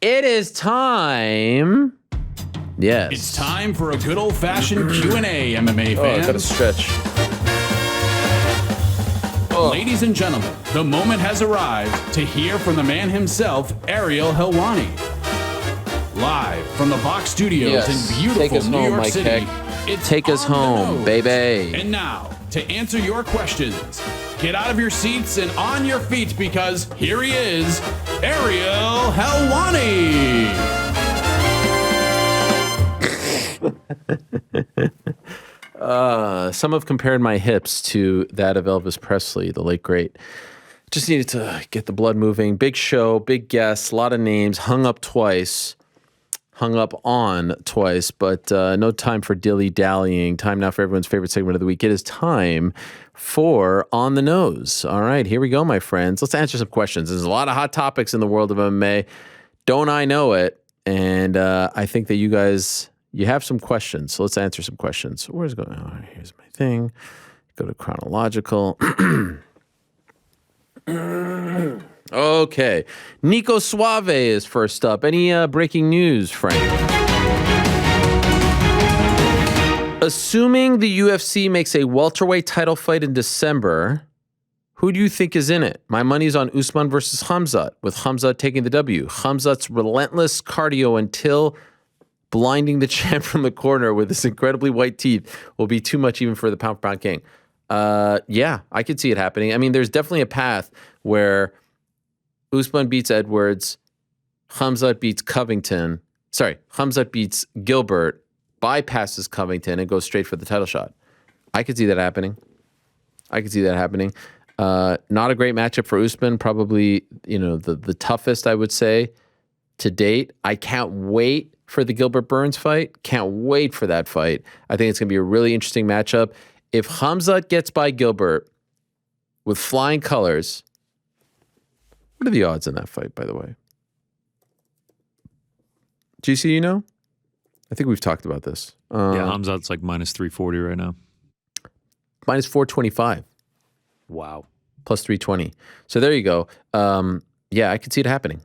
It is time. Yes. It's time for a good old-fashioned Q&A, MMA fans. Oh, I gotta stretch. Ladies and gentlemen, the moment has arrived to hear from the man himself, Ariel Helwani. Live from the Box Studios in beautiful New York City. Take us home, baby. And now, to answer your questions, get out of your seats and on your feet because here he is, Ariel Helwani. Some have compared my hips to that of Elvis Presley, the late great. Just needed to get the blood moving. Big show, big guests, a lot of names, hung up on twice, but no time for dilly-dallying. Time now for everyone's favorite segment of the week. It is time for On the Nose. All right, here we go, my friends. Let's answer some questions. There's a lot of hot topics in the world of MMA. Don't I know it? And I think that you guys, you have some questions. So let's answer some questions. Where's it going? Oh, here's my thing. Go to chronological. Okay. Nico Suave is first up. Any breaking news, Frank? Assuming the UFC makes a welterweight title fight in December, who do you think is in it? My money's on Usman versus Khamzat, with Khamzat taking the W. Khamzat's relentless cardio until blinding the champ from the corner with his incredibly white teeth will be too much even for the pound-for-pound king. Yeah, I could see it happening. I mean, there's definitely a path where Usman beats Edwards, Khamzat beats Covington. Sorry, Khamzat beats Gilbert, bypasses Covington, and goes straight for the title shot. I could see that happening. Not a great matchup for Usman. Probably, the toughest, I would say, to date. I can't wait for the Gilbert Burns fight. Can't wait for that fight. I think it's going to be a really interesting matchup. If Khamzat gets by Gilbert with flying colors, what are the odds in that fight, by the way? GC, you know? I think we've talked about this. Yeah, Khamzat's like minus 340 right now. Minus 425. Wow. Plus 320. So there you go. Yeah, I could see it happening.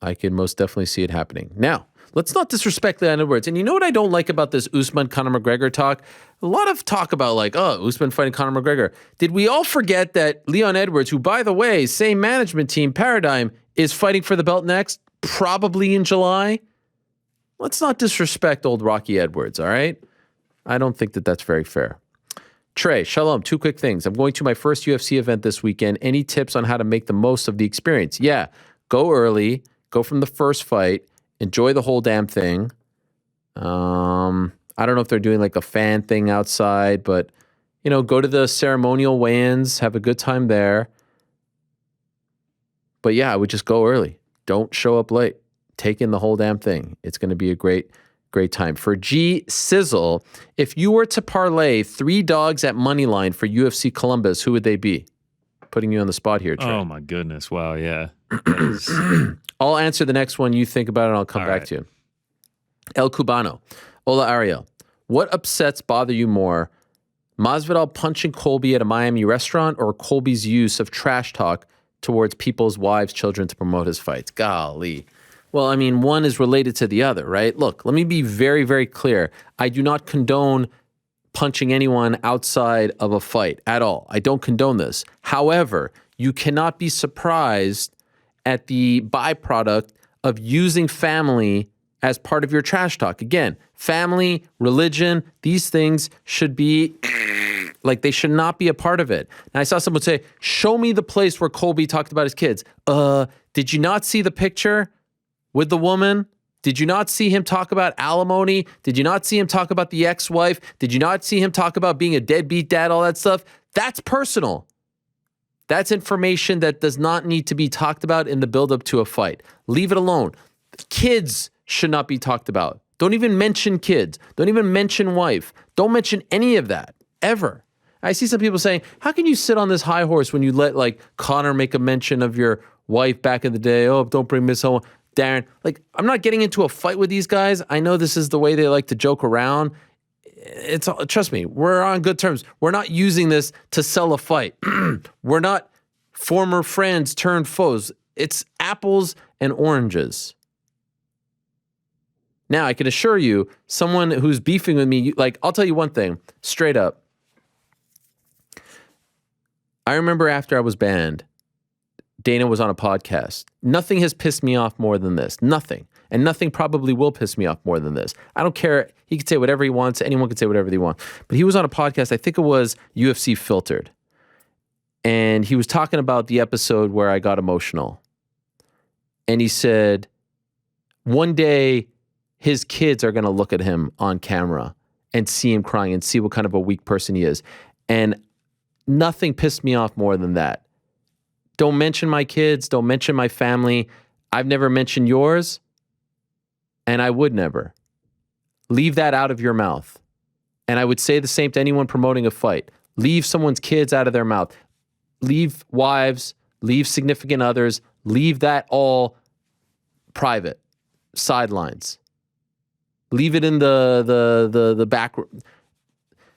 I could most definitely see it happening. Now, let's not disrespect Leon Edwards. And you know what I don't like about this Usman-Conor McGregor talk? A lot of talk about Usman fighting Conor McGregor. Did we all forget that Leon Edwards, who, by the way, same management team, Paradigm, is fighting for the belt next, probably in July? Let's not disrespect old Rocky Edwards, all right? I don't think that that's very fair. Trey, shalom, 2 quick things. I'm going to my first UFC event this weekend. Any tips on how to make the most of the experience? Yeah, go early, go from the first fight, enjoy the whole damn thing. I don't know if they're doing like a fan thing outside, but, go to the ceremonial weigh-ins, have a good time there. But yeah, I would just go early. Don't show up late. Take in the whole damn thing. It's going to be a great time. For G Sizzle, if you were to parlay 3 dogs at Moneyline for UFC Columbus, who would they be? Putting you on the spot here, Trey. Oh, my goodness. Wow, yeah. I'll answer the next one. You think about it, and I'll come back to you. El Cubano. Hola, Ariel. What upsets bother you more? Masvidal punching Colby at a Miami restaurant or Colby's use of trash talk towards people's wives, children to promote his fights? Golly. Well, I mean, one is related to the other, right? Look, let me be very, very clear. I do not condone punching anyone outside of a fight at all. I don't condone this. However, you cannot be surprised at the byproduct of using family as part of your trash talk. Again, family, religion, these things should be they should not be a part of it. And I saw someone say, show me the place where Colby talked about his kids. Did you not see the picture with the woman? Did you not see him talk about alimony? Did you not see him talk about the ex-wife? Did you not see him talk about being a deadbeat dad, all that stuff? That's personal. That's information that does not need to be talked about in the build-up to a fight. Leave it alone. Kids should not be talked about. Don't even mention kids. Don't even mention wife. Don't mention any of that, ever. I see some people saying, how can you sit on this high horse when you let, Conor make a mention of your wife back in the day? Oh, don't bring Miss Owen. Darren, I'm not getting into a fight with these guys. I know this is the way they like to joke around. Trust me, we're on good terms. We're not using this to sell a fight. We're not former friends turned foes. It's apples and oranges. Now, I can assure you, someone who's beefing with me, like, I'll tell you one thing, straight up. I remember after I was banned, Dana was on a podcast. Nothing has pissed me off more than this. Nothing. And nothing probably will piss me off more than this. I don't care. He can say whatever he wants. Anyone can say whatever they want. But he was on a podcast, I think it was UFC Filtered. And he was talking about the episode where I got emotional. And he said, one day his kids are going to look at him on camera and see him crying and see what kind of a weak person he is. And nothing pissed me off more than that. Don't mention my kids. Don't mention my family. I've never mentioned yours. And I would never. Leave that out of your mouth. And I would say the same to anyone promoting a fight. Leave someone's kids out of their mouth. Leave wives, leave significant others, leave that all private, sidelines. Leave it in the back.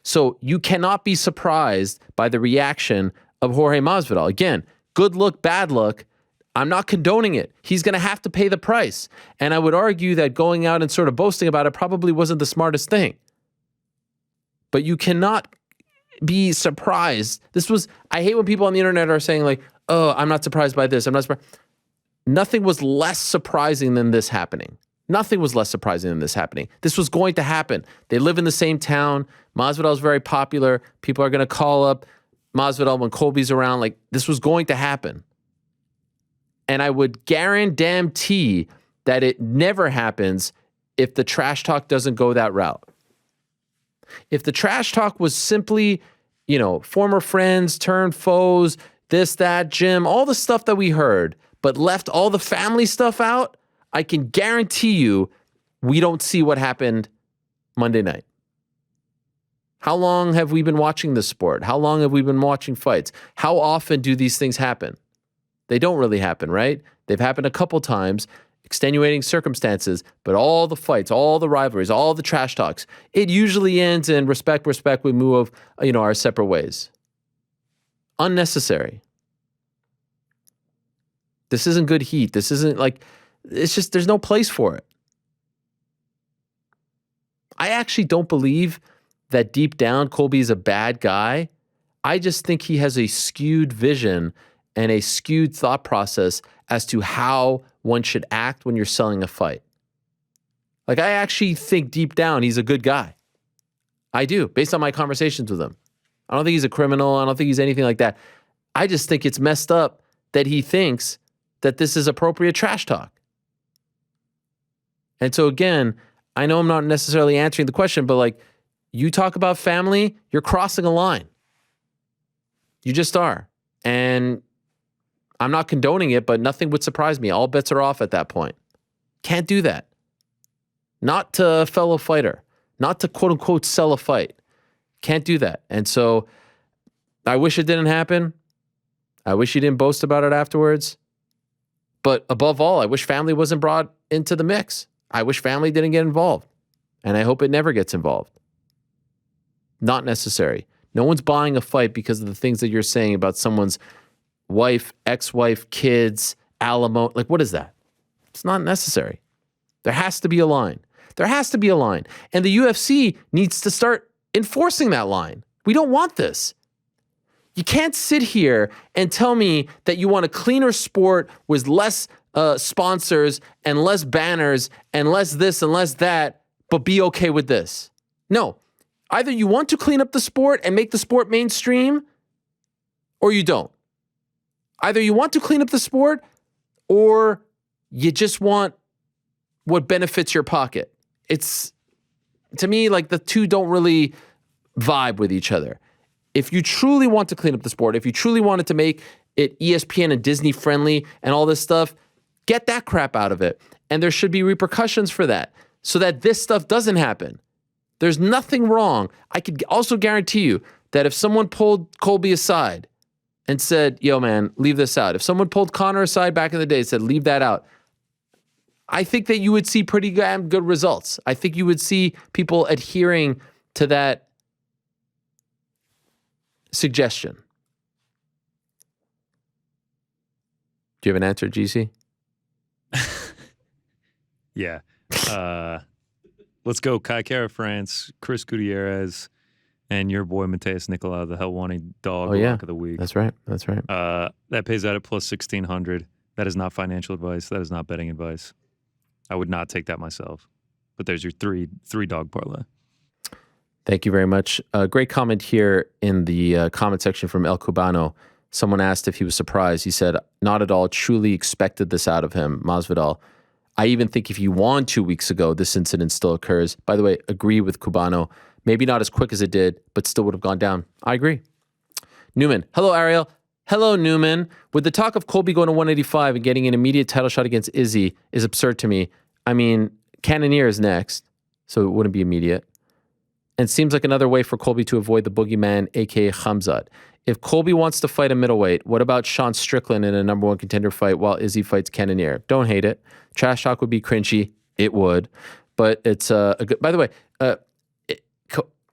So you cannot be surprised by the reaction of Jorge Masvidal. Again, good look, bad look. I'm not condoning it. He's going to have to pay the price. And I would argue that going out and sort of boasting about it probably wasn't the smartest thing. But you cannot be surprised. I hate when people on the internet are saying like, oh, I'm not surprised by this. I'm not surprised. Nothing was less surprising than this happening. Nothing was less surprising than this happening. This was going to happen. They live in the same town. Masvidal is very popular. People are going to call up Masvidal when Colby's around. Like, this was going to happen. And I would guarantee that it never happens if the trash talk doesn't go that route. If the trash talk was simply, former friends turned foes, this, that, Jim, all the stuff that we heard, but left all the family stuff out, I can guarantee you we don't see what happened Monday night. How long have we been watching this sport? How long have we been watching fights? How often do these things happen? They don't really happen, right? They've happened a couple times, extenuating circumstances, but all the fights, all the rivalries, all the trash talks, it usually ends in respect, we move, our separate ways. Unnecessary. This isn't good heat. This isn't it's just, there's no place for it. I actually don't believe that deep down Colby is a bad guy. I just think he has a skewed vision and a skewed thought process as to how one should act when you're selling a fight. I actually think deep down he's a good guy. I do, based on my conversations with him. I don't think he's a criminal. I don't think he's anything like that. I just think it's messed up that he thinks that this is appropriate trash talk. And so again, I know I'm not necessarily answering the question, but you talk about family, you're crossing a line. You just are. And I'm not condoning it, but nothing would surprise me. All bets are off at that point. Can't do that. Not to a fellow fighter. Not to quote unquote sell a fight. Can't do that. And so I wish it didn't happen. I wish he didn't boast about it afterwards. But above all, I wish family wasn't brought into the mix. I wish family didn't get involved. And I hope it never gets involved. Not necessary. No one's buying a fight because of the things that you're saying about someone's wife, ex-wife, kids, alimony. What is that? It's not necessary. There has to be a line. There has to be a line. And the UFC needs to start enforcing that line. We don't want this. You can't sit here and tell me that you want a cleaner sport with less sponsors and less banners and less this and less that, but be okay with this. No. Either you want to clean up the sport and make the sport mainstream, or you don't. Either you want to clean up the sport, or you just want what benefits your pocket. It's, to me, the two don't really vibe with each other. If you truly want to clean up the sport, if you truly wanted to make it ESPN and Disney friendly and all this stuff, get that crap out of it. And there should be repercussions for that so that this stuff doesn't happen. There's nothing wrong. I could also guarantee you that if someone pulled Colby aside and said, yo, man, leave this out. If someone pulled Conor aside back in the day and said, leave that out, I think that you would see pretty damn good results. I think you would see people adhering to that suggestion. Do you have an answer, GC? Yeah. Let's go. Kai Kara France, Chris Gutierrez, and your boy Mateus Nicolau, the Helwani dog lock of the week. That's right. That's right. That pays out at plus 1,600. That is not financial advice. That is not betting advice. I would not take that myself. But there's your three dog parlay. Thank you very much. Great comment here in the comment section from El Cubano. Someone asked if he was surprised. He said, not at all. Truly expected this out of him, Masvidal. I even think if he won 2 weeks ago, this incident still occurs. By the way, agree with Cubano. Maybe not as quick as it did, but still would have gone down. I agree. Newman. Hello, Ariel. Hello, Newman. With the talk of Colby going to 185 and getting an immediate title shot against Izzy is absurd to me. I mean, Cannonier is next, so it wouldn't be immediate. And seems like another way for Colby to avoid the boogeyman, a.k.a. Khamzat. If Colby wants to fight a middleweight, what about Sean Strickland in a number one contender fight while Izzy fights Cannonier? Don't hate it. Trash talk would be cringy. It would. But it's a good... By the way,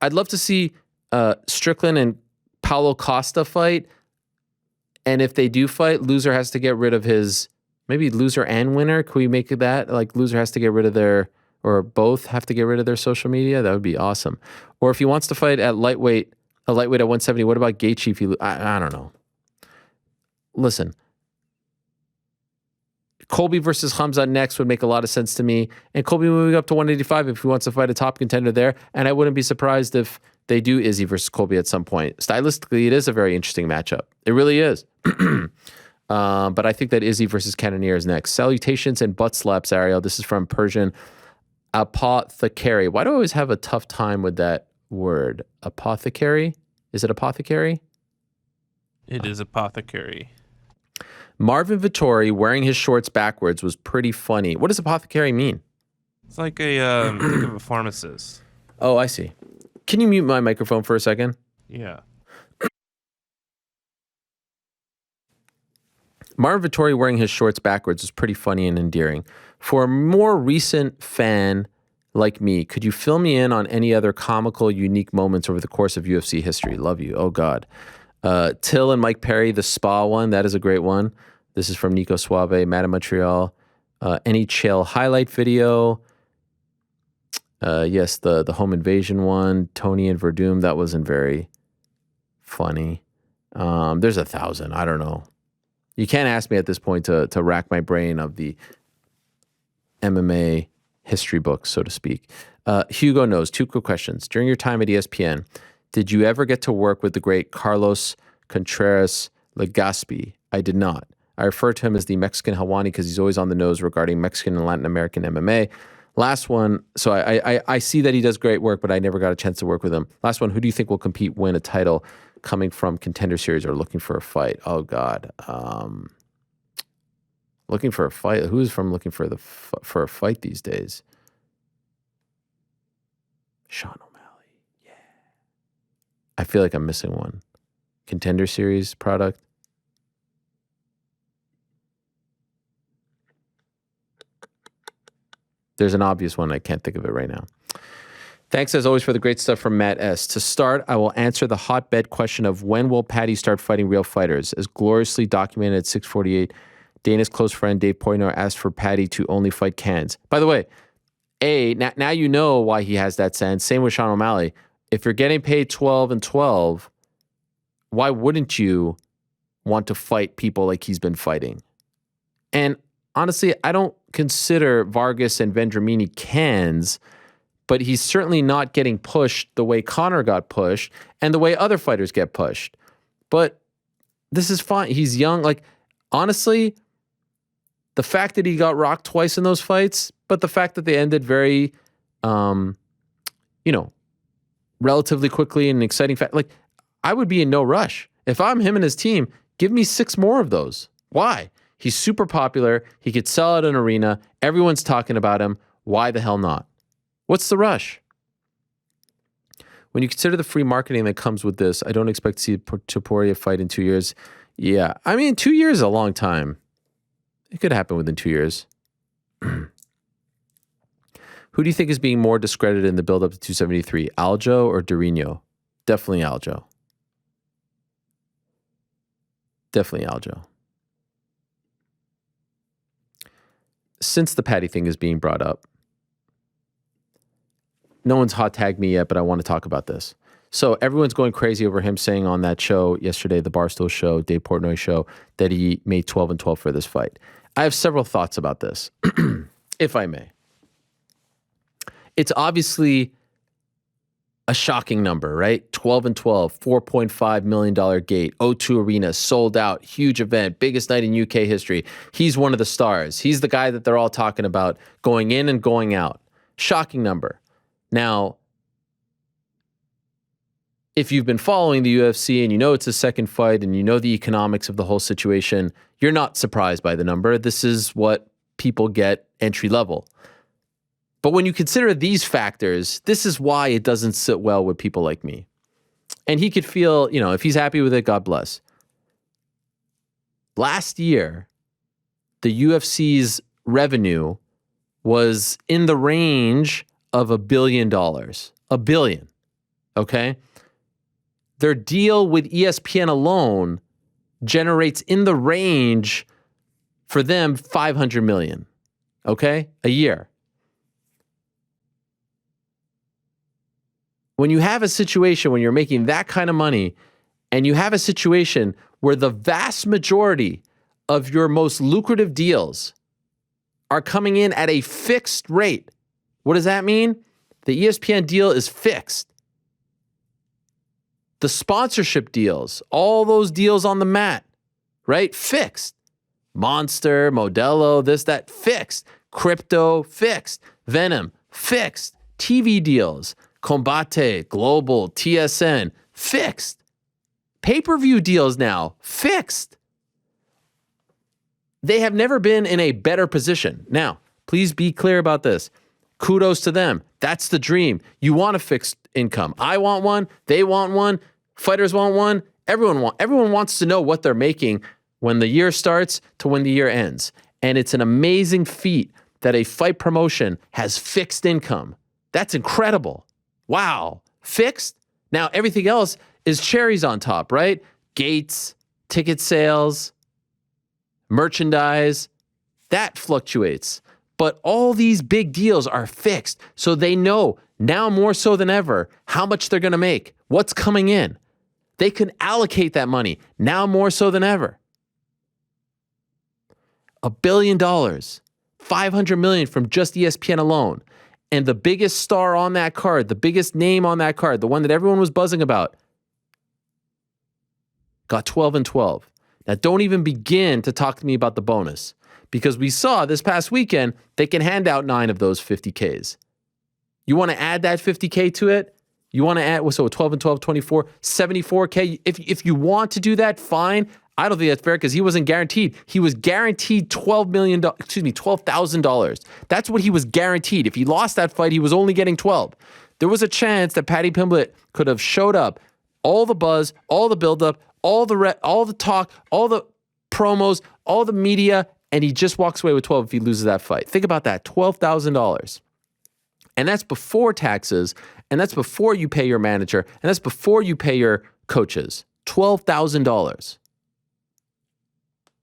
I'd love to see Strickland and Paulo Costa fight. And if they do fight, loser has to get rid of his... Maybe loser and winner. Can we make it that? Like loser has to get rid of their... Or both have to get rid of their social media? That would be awesome. Or if he wants to fight at lightweight... A lightweight at 170. What about Gaethje if you... I don't know. Listen. Colby versus Khamzat next would make a lot of sense to me. And Colby moving up to 185 if he wants to fight a top contender there. And I wouldn't be surprised if they do Izzy versus Colby at some point. Stylistically, it is a very interesting matchup. It really is. But I think that Izzy versus Cannonier is next. Salutations and butt slaps, Ariel. This is from Persian Apothecary. Why do I always have a tough time with that word? Apothecary? Is it apothecary? It is apothecary. Marvin Vittori wearing his shorts backwards was pretty funny. What does apothecary mean? It's like a think of a pharmacist. Oh, I see. Can you mute my microphone for a second? Yeah. Marvin Vittori wearing his shorts backwards was pretty funny and endearing. For a more recent fan like me, could you fill me in on any other comical, unique moments over the course of UFC history? Love you. Oh, God. Till and Mike Perry, the spa one. That is a great one. This is from Nico Suave, Matt in Montreal. Any chill highlight video. Yes, the home invasion one. Tony and Verdum. That wasn't very funny. There's 1,000. I don't know. You can't ask me at this point to rack my brain of the MMA history books, so to speak. Hugo knows. 2 quick questions. During your time at ESPN, did you ever get to work with the great Carlos Contreras Legaspi? I did not. I refer to him as the Mexican Helwani because he's always on the nose regarding Mexican and Latin American MMA. Last one. So I see that he does great work, but I never got a chance to work with him. Last one. Who do you think will compete, win a title coming from Contender Series or looking for a fight? Oh, God. Looking for a fight. Who's from looking for a fight these days? Sean O'Malley. Yeah. I feel like I'm missing one. Contender Series product. There's an obvious one. I can't think of it right now. Thanks as always for the great stuff from Matt S. To start, I will answer the hotbed question of when will Paddy start fighting real fighters? As gloriously documented at 648, Dana's close friend Dave Portnoy asked for Paddy to only fight cans. By the way, now you know why he has that sense. Same with Sean O'Malley. If you're getting paid 12 and 12, why wouldn't you want to fight people like he's been fighting? And honestly, I don't consider Vargas and Vendramini cans, but he's certainly not getting pushed the way Conor got pushed and the way other fighters get pushed. But this is fine. He's young. Like, honestly, the fact that he got rocked twice in those fights, but the fact that they ended very, relatively quickly and exciting fact, like, I would be in no rush. If I'm him and his team, give me 6 more of those. Why? He's super popular. He could sell out an arena. Everyone's talking about him. Why the hell not? What's the rush? When you consider the free marketing that comes with this, I don't expect to see Topuria fight in 2 years. Yeah, I mean, 2 years is a long time. It could happen within 2 years. Who do you think is being more discredited in the build-up to 273, Aljo or Dorino? Definitely Aljo. Definitely Aljo. Since the Paddy thing is being brought up, no one's hot tagged me yet, but I want to talk about this. So everyone's going crazy over him saying on that show yesterday, the Barstool show, Dave Portnoy show, that he made 12-12 for this fight. I have several thoughts about this, if I may. It's obviously a shocking number, right? 12-12, $4.5 million gate, O2 Arena, sold out, huge event, biggest night in UK history. He's one of the stars. He's the guy that they're all talking about going in and going out. Shocking number. Now, if you've been following the UFC and you know it's a second fight and you know the economics of the whole situation, you're not surprised by the number. This is what people get entry level. But when you consider these factors, this is why it doesn't sit well with people like me. And he could feel, if he's happy with it, God bless. Last year, the UFC's revenue was in the range of $1 billion. $1 billion. Okay? Their deal with ESPN alone generates in the range for them $500 million. Okay? A year. When you have a situation when you're making that kind of money and you have a situation where the vast majority of your most lucrative deals are coming in at a fixed rate, what does that mean? The ESPN deal is fixed. The sponsorship deals, all those deals on the mat, right? Fixed. Monster, Modelo, this, that, fixed. Crypto, fixed. Venom, fixed. TV deals, Combate, Global, TSN, fixed. Pay-per-view deals now, fixed. They have never been in a better position. Now, please be clear about this. Kudos to them. That's the dream. You want a fixed income. I want one. They want one. Fighters want one. Everyone wants to know what they're making when the year starts to when the year ends. And it's an amazing feat that a fight promotion has fixed income. That's incredible. Wow. Fixed? Now everything else is cherries on top, right? Gates, ticket sales, merchandise, that fluctuates. But all these big deals are fixed. So they know now more so than ever how much they're going to make, what's coming in. They can allocate that money now more so than ever. $1 billion, $500 million from just ESPN alone. And the biggest star on that card, the biggest name on that card, the one that everyone was buzzing about, got 12-12. Now, don't even begin to talk to me about the bonus, because we saw this past weekend, they can hand out 9 of those 50Ks. You want to add that 50K to it? You want to add, so 12-12, 24, 74K. If you want to do that, fine. I don't think that's fair because he wasn't guaranteed. He was guaranteed $12,000. That's what he was guaranteed. If he lost that fight, he was only getting 12. There was a chance that Paddy Pimblett could have showed up, all the buzz, all the buildup, all the talk, all the promos, all the media, and he just walks away with 12 if he loses that fight. Think about that, $12,000. And that's before taxes, and that's before you pay your manager, and that's before you pay your coaches. $12,000.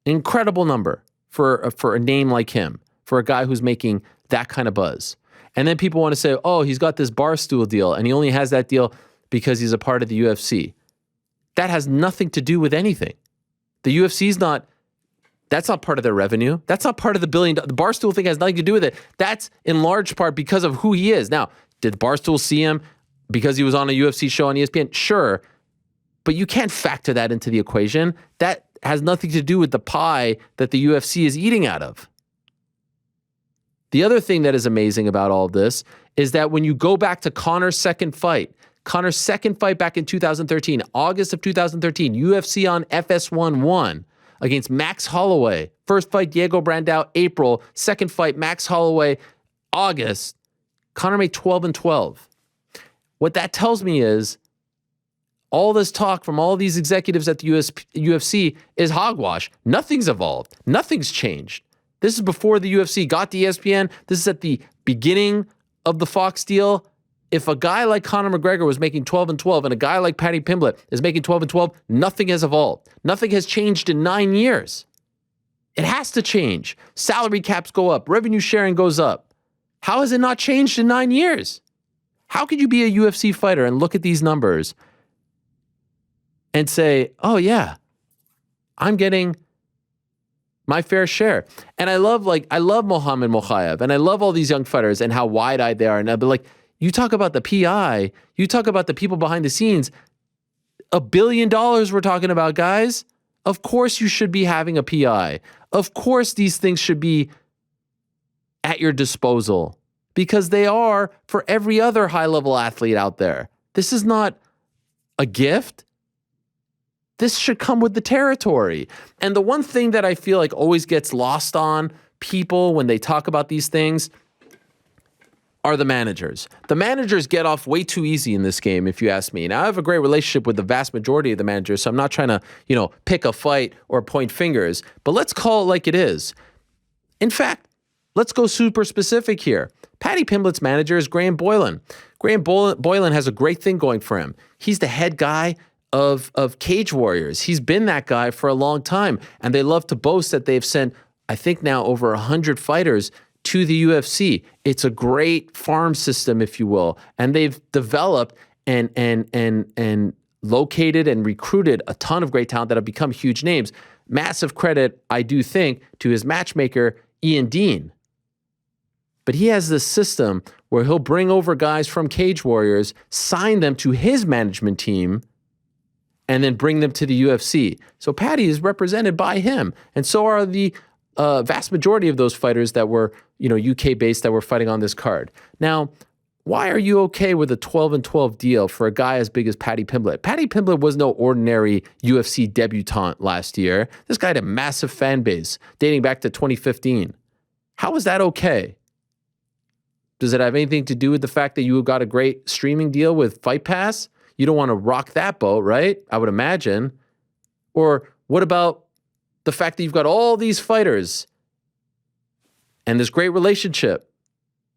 Incredible number for a name like him, for a guy who's making that kind of buzz. And then people want to say, oh, he's got this Barstool deal, and he only has that deal because he's a part of the UFC. That has nothing to do with anything. The UFC's not, that's not part of their revenue. That's not part of the $1 billion. The Barstool thing has nothing to do with it. That's in large part because of who he is. Now, did Barstool see him because he was on a UFC show on ESPN? Sure. But you can't factor that into the equation. That has nothing to do with the pie that the UFC is eating out of. The other thing that is amazing about all of this is that when you go back to Conor's second fight back in 2013, August of 2013, UFC on FS1 won against Max Holloway. First fight, Diego Brandao, April. Second fight, Max Holloway, August. Conor made 12-12. What that tells me is all this talk from all these executives at the UFC is hogwash. Nothing's evolved. Nothing's changed. This is before the UFC got to ESPN. This is at the beginning of the Fox deal. If a guy like Conor McGregor was making 12-12 and a guy like Paddy Pimblett is making 12-12, nothing has evolved. Nothing has changed in 9 years. It has to change. Salary caps go up. Revenue sharing goes up. How has it not changed in 9 years? How could you be a UFC fighter and look at these numbers and say, oh yeah, I'm getting my fair share? And I love Mohammed Mokaev, and I love all these young fighters and how wide-eyed they are. But like, you talk about the PI, you talk about the people behind the scenes, $1 billion we're talking about, guys. Of course you should be having a PI. Of course these things should be at your disposal, because they are for every other high-level athlete out there. This is not a gift. This should come with the territory. And the one thing that I feel like always gets lost on people when they talk about these things are the managers. The managers get off way too easy in this game, if you ask me. Now, I have a great relationship with the vast majority of the managers, so I'm not trying to, pick a fight or point fingers, but let's call it like it is. In fact, let's go super specific here. Paddy Pimblett's manager is Graham Boylan. Graham Boylan has a great thing going for him. He's the head guy of Cage Warriors. He's been that guy for a long time, and they love to boast that they've sent, I think now, over 100 fighters to the UFC. It's a great farm system, if you will, and they've developed and located and recruited a ton of great talent that have become huge names. Massive credit, I do think, to his matchmaker, Ian Dean. But he has this system where he'll bring over guys from Cage Warriors, sign them to his management team, and then bring them to the UFC. So Paddy is represented by him, and so are the vast majority of those fighters that were, UK-based that were fighting on this card. Now, why are you okay with a 12-12 deal for a guy as big as Paddy Pimblett? Paddy Pimblett was no ordinary UFC debutant last year. This guy had a massive fan base dating back to 2015. How is that okay? Does it have anything to do with the fact that you got a great streaming deal with Fight Pass? You don't want to rock that boat, right? I would imagine. Or what about the fact that you've got all these fighters and this great relationship?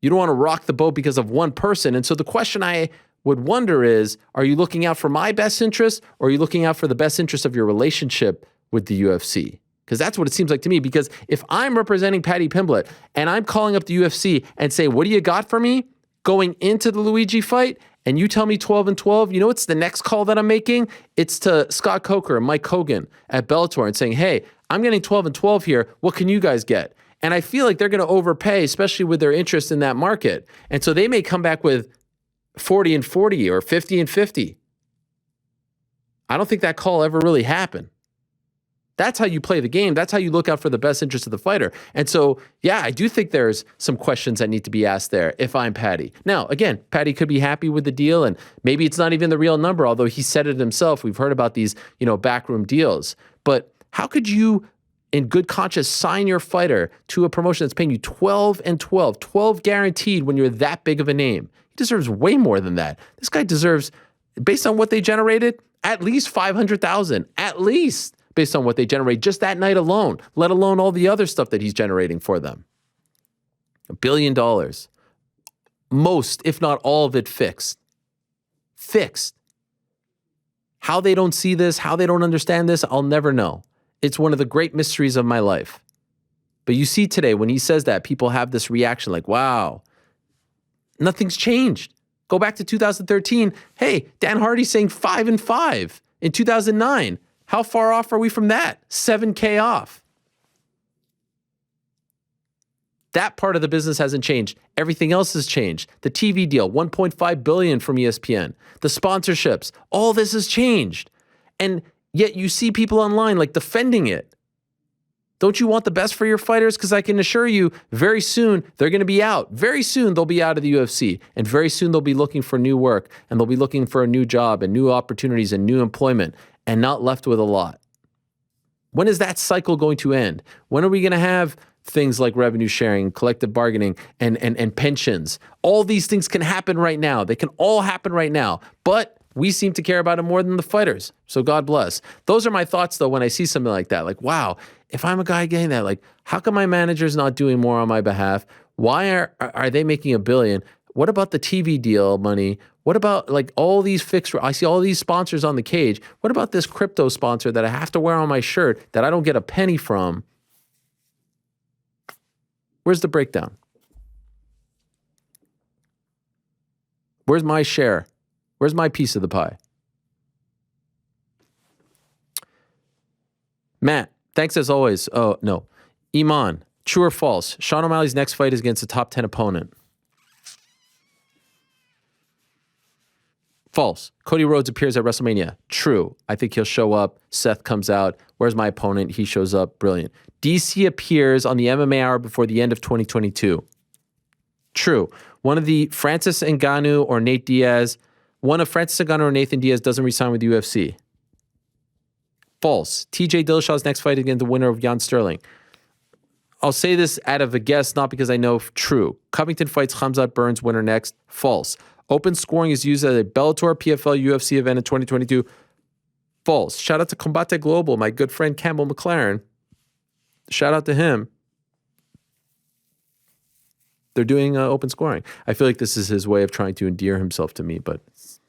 You don't want to rock the boat because of one person. And so the question I would wonder is, are you looking out for my best interest, or are you looking out for the best interest of your relationship with the UFC? Because that's what it seems like to me. Because if I'm representing Paddy Pimblett and I'm calling up the UFC and say, what do you got for me going into the Luigi fight? And you tell me 12-12, what's the next call that I'm making? It's to Scott Coker and Mike Hogan at Bellator and saying, hey, I'm getting 12-12 here. What can you guys get? And I feel like they're going to overpay, especially with their interest in that market. And so they may come back with 40-40 or 50-50. I don't think that call ever really happened. That's how you play the game. That's how you look out for the best interest of the fighter. And so, yeah, I do think there's some questions that need to be asked there if I'm Paddy. Now, again, Paddy could be happy with the deal, and maybe it's not even the real number, although he said it himself. We've heard about these, backroom deals. But how could you, in good conscience, sign your fighter to a promotion that's paying you 12-12, 12 guaranteed when you're that big of a name? He deserves way more than that. This guy deserves, based on what they generated, at least $500,000, at least, based on what they generate just that night alone, let alone all the other stuff that he's generating for them. $1 billion. Most, if not all of it, fixed. Fixed. How they don't see this, how they don't understand this, I'll never know. It's one of the great mysteries of my life. But you see today, when he says that, people have this reaction like, wow, nothing's changed. Go back to 2013. Hey, Dan Hardy's saying 5-5 in 2009. How far off are we from that? 7K off. That part of the business hasn't changed. Everything else has changed. The TV deal, $1.5 billion from ESPN. The sponsorships, all this has changed. And yet you see people online like defending it. Don't you want the best for your fighters? Because I can assure you, very soon they're going to be out. Very soon they'll be out of the UFC. And very soon they'll be looking for new work. And they'll be looking for a new job and new opportunities and new employment. And not left with a lot. When is that cycle going to end? When are we going to have things like revenue sharing, collective bargaining, and pensions? All these things can happen right now. They can all happen right now. But we seem to care about it more than the fighters. So God bless. Those are my thoughts, though, when I see something like that. Like, wow, if I'm a guy getting that, like, how come my manager's not doing more on my behalf? Why are they making $1 billion? What about the TV deal money? What about like all these fixed? I see all these sponsors on the cage. What about this crypto sponsor that I have to wear on my shirt that I don't get a penny from? Where's the breakdown? Where's my share? Where's my piece of the pie? Matt, thanks as always. Oh, no. Iman, true or false? Sean O'Malley's next fight is against a top 10 opponent. False. Cody Rhodes appears at WrestleMania. True. I think he'll show up. Seth comes out. Where's my opponent? He shows up. Brilliant. DC appears on the MMA Hour before the end of 2022. True. One of Francis Ngannou or Nathan Diaz doesn't resign with the UFC. False. TJ Dillashaw's next fight against the winner of Jan Sterling. I'll say this out of a guess, not because I know. True. Covington fights Khamzat Burns winner next. False. Open scoring is used at a Bellator PFL UFC event in 2022. False. Shout out to Combate Global, my good friend Campbell McLaren. Shout out to him. They're doing open scoring. I feel like this is his way of trying to endear himself to me, but it's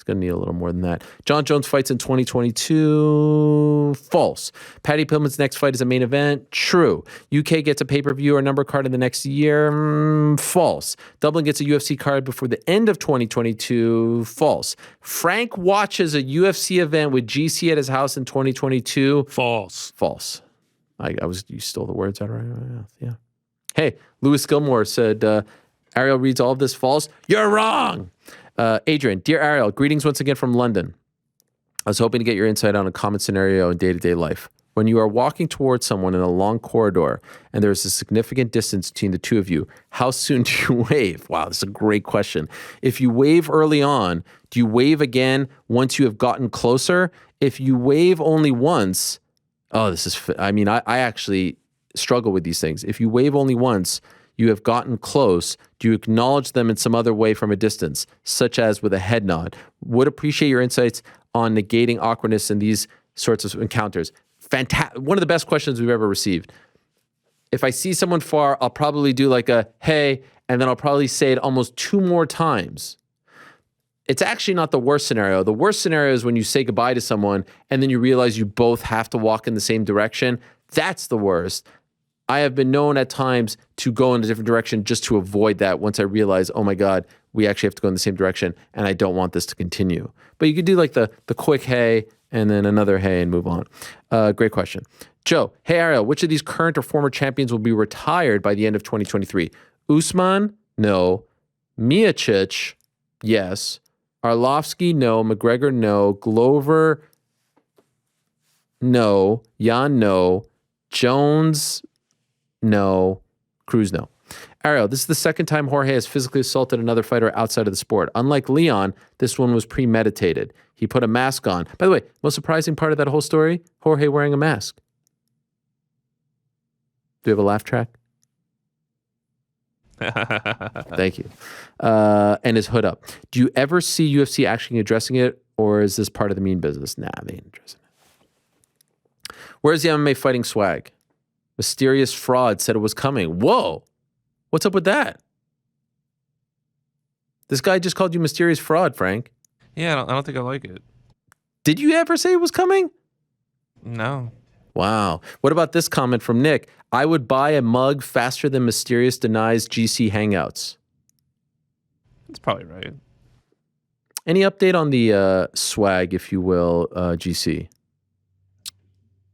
going to need a little more than that. John Jones fights in 2022. False. Paddy Pimblett's next fight is a main event. True. UK gets a pay-per-view or number card in the next year. False. Dublin gets a UFC card before the end of 2022. False. Frank watches a UFC event with GC at his house in 2022. False. False. You stole the words out of my mouth. Yeah. Hey, Lewis Gilmore said, Ariel reads all of this false. You're wrong. Adrian, dear Ariel, greetings once again from London. I was hoping to get your insight on a common scenario in day-to-day life. When you are walking towards someone in a long corridor and there is a significant distance between the two of you, how soon do you wave? Wow, this is a great question. If you wave early on, do you wave again once you have gotten closer? If you wave only once, I actually struggle with these things. If you wave only once, you have gotten close, do you acknowledge them in some other way from a distance, such as with a head nod? Would appreciate your insights on negating awkwardness in these sorts of encounters. One of the best questions we've ever received. If I see someone far, I'll probably do like a, hey, and then I'll probably say it almost 2 more times. It's actually not the worst scenario. The worst scenario is when you say goodbye to someone and then you realize you both have to walk in the same direction. That's the worst. I have been known at times to go in a different direction just to avoid that once I realize, oh my God, we actually have to go in the same direction and I don't want this to continue. But you could do like the quick hey and then another hey and move on. Great question. Joe, hey Ariel, which of these current or former champions will be retired by the end of 2023? Usman? No. Miocic? Yes. Arlovsky? No. McGregor? No. Glover? No. Jan? No. Jones? No. Cruz? No. Ariel, this is the second time Jorge has physically assaulted another fighter outside of the sport. Unlike Leon, this one was premeditated. He put a mask on. By the way, most surprising part of that whole story, Jorge wearing a mask. Do you have a laugh track? Thank you. And his hood up. Do you ever see UFC actually addressing it, or is this part of the mean business? Nah, they ain't addressing it. Where's the MMA fighting swag? Mysterious fraud said it was coming. Whoa. What's up with that? This guy just called you mysterious fraud, Frank. Yeah, I don't think I like it. Did you ever say it was coming? No. Wow. What about this comment from Nick? I would buy a mug faster than Mysterious denies GC Hangouts. That's probably right. Any update on the swag, if you will, GC?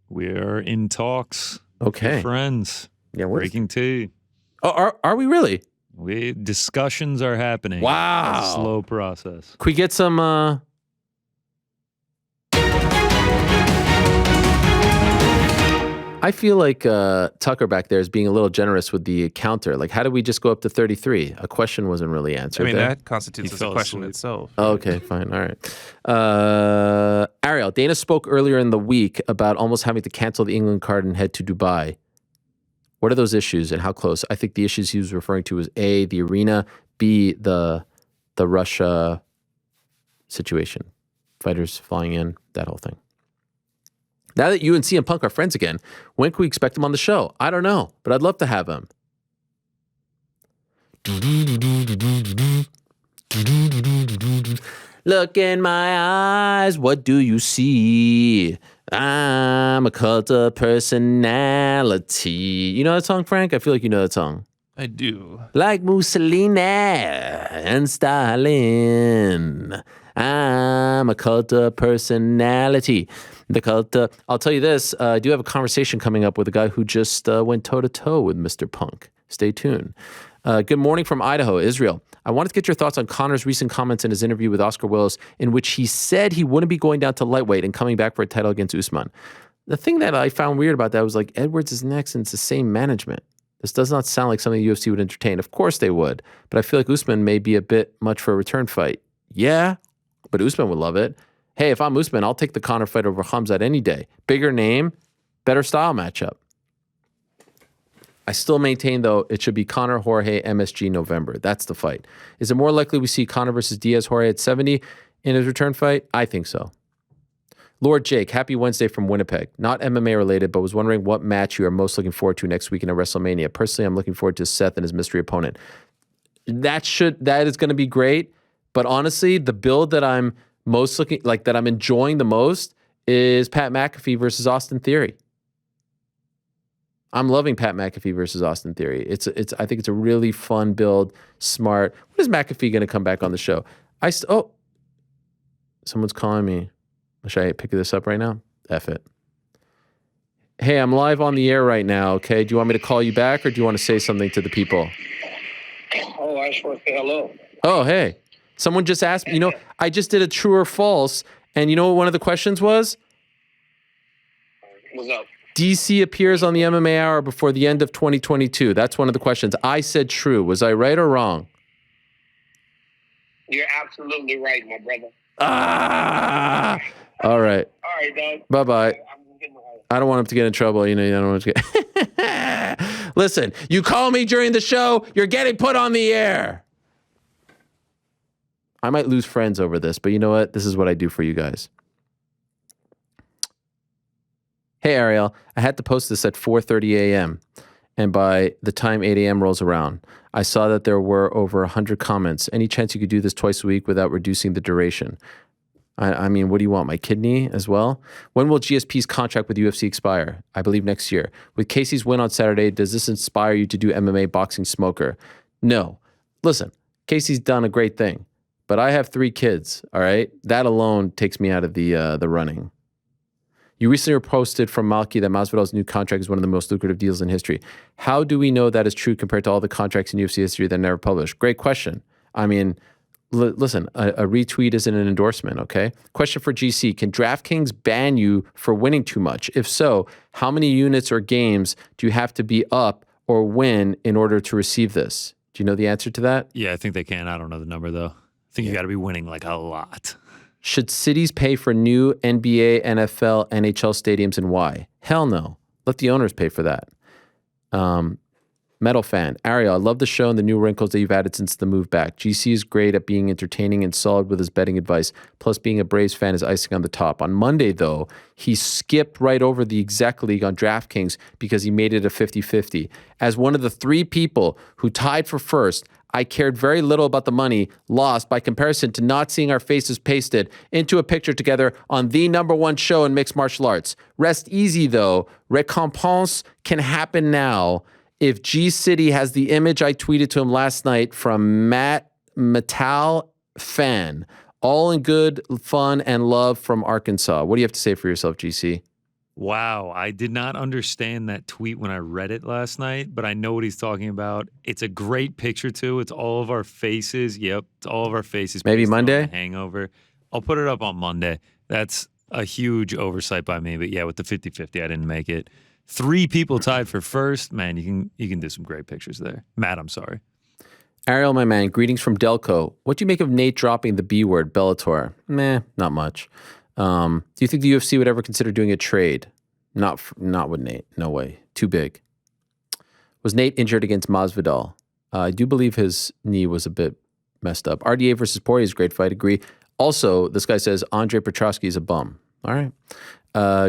We're in talks. Okay. We're friends. Yeah, breaking tea. Oh, are we really? Discussions are happening. Wow. It's a slow process. Could we get some... I feel like Tucker back there is being a little generous with the counter. Like, how did we just go up to 33? A question wasn't really answered. I mean, there. that constitutes as a question itself. Oh, okay, fine. All right. Ariel, Dana spoke earlier in the week about almost having to cancel the England card and head to Dubai. What are those issues and how close? I think the issues he was referring to was A, the arena, B, the Russia situation. Fighters flying in, that whole thing. Now that you and CM Punk are friends again, when can we expect him on the show? I don't know, but I'd love to have him. Look in my eyes, what do you see? I'm a cult of personality. You know that song, Frank? I feel like you know that song. I do. Like Mussolini and Stalin, I'm a cult of personality. The cult of, I'll tell you this, I do have a conversation coming up with a guy who just went toe-to-toe with Mr. Punk. Stay tuned. Good morning from Idaho, Israel. I wanted to get your thoughts on Conor's recent comments in his interview with Oscar Willis, in which he said he wouldn't be going down to lightweight and coming back for a title against Usman. The thing that I found weird about that was like, Edwards is next and it's the same management. This does not sound like something the UFC would entertain. Of course they would, but I feel like Usman may be a bit much for a return fight. Yeah, but Usman would love it. Hey, if I'm Usman, I'll take the Conor fight over Khamzat any day. Bigger name, better style matchup. I still maintain, though, it should be Conor Jorge MSG November. That's the fight. Is it more likely we see Conor versus Diaz Jorge at 70 in his return fight? I think so. Lord Jake, happy Wednesday from Winnipeg. Not MMA related, but was wondering what match you are most looking forward to next weekend at WrestleMania. Personally, I'm looking forward to Seth and his mystery opponent. That is going to be great. But honestly, the build that I'm most looking like that I'm enjoying the most is Pat McAfee versus Austin Theory. I'm loving Pat McAfee versus Austin Theory. I think it's a really fun build, smart. When is McAfee going to come back on the show? Someone's calling me. Should I pick this up right now? F it. Hey, I'm live on the air right now, okay? Do you want me to call you back or do you want to say something to the people? Oh, I just want to say hello. Oh, hey. Someone just asked me, I just did a true or false, and you know what one of the questions was? What's up? DC appears on the MMA Hour before the end of 2022. That's one of the questions. I said true. Was I right or wrong? You're absolutely right, my brother. All right. All right, Doug. Bye-bye. I don't want him to get in trouble. I don't want him to get... Listen, you call me during the show, you're getting put on the air. I might lose friends over this, but you know what? This is what I do for you guys. Hey, Ariel, I had to post this at 4:30 a.m., and by the time 8 a.m. rolls around, I saw that there were over 100 comments. Any chance you could do this twice a week without reducing the duration? I mean, what do you want, my kidney as well? When will GSP's contract with UFC expire? I believe next year. With Casey's win on Saturday, does this inspire you to do MMA boxing smoker? No. Listen, Casey's done a great thing, but I have 3 kids, all right? That alone takes me out of the running. You recently posted from Malki that Masvidal's new contract is one of the most lucrative deals in history. How do we know that is true compared to all the contracts in UFC history that are never published? Great question. I mean, listen, a retweet isn't an endorsement, okay? Question for GC. Can DraftKings ban you for winning too much? If so, how many units or games do you have to be up or win in order to receive this? Do you know the answer to that? Yeah, I think they can. I don't know the number, though. I think you got to be winning like a lot. Should cities pay for new NBA, NFL, NHL stadiums and why? Hell no. Let the owners pay for that. Metal fan. Ariel, I love the show and the new wrinkles that you've added since the move back. GC is great at being entertaining and solid with his betting advice. Plus, being a Braves fan is icing on the top. On Monday, though, he skipped right over the exec league on DraftKings because he made it a 50-50. As one of the 3 people who tied for first, I cared very little about the money lost by comparison to not seeing our faces pasted into a picture together on the #1 show in mixed martial arts. Rest easy, though. Recompense can happen now. If G City has the image I tweeted to him last night from Matt Metal Fan, all in good fun and love from Arkansas. What do you have to say for yourself, GC? Wow, I did not understand that tweet when I read it last night, but I know what he's talking about. It's a great picture, too. It's all of our faces. Yep, it's all of our faces. Maybe Monday? Hangover. I'll put it up on Monday. That's a huge oversight by me, but yeah, with the 50-50, I didn't make it. 3 people tied for first. Man, you can do some great pictures there. Matt, I'm sorry. Ariel, my man, greetings from Delco. What do you make of Nate dropping the B word, Bellator? Meh, not much. Do you think the UFC would ever consider doing a trade? Not with Nate. No way. Too big. Was Nate injured against Masvidal? I do believe his knee was a bit messed up. RDA versus Poirier is a great fight. Agree. Also, this guy says Andre Petrosky is a bum. All right.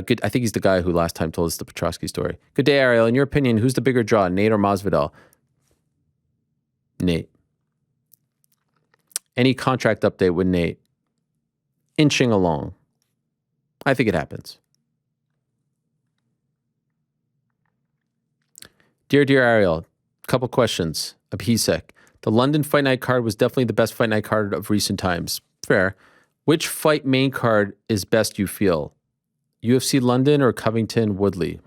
Good. I think he's the guy who last time told us the Petrosky story. Good day, Ariel. In your opinion, who's the bigger draw, Nate or Masvidal? Nate. Any contract update with Nate? Inching along. I think it happens. Dear Ariel, Couple questions. Abhisek. The London Fight Night card was definitely the best Fight Night card of recent times. Fair. Which fight main card is best, you feel? UFC London or Covington Woodley?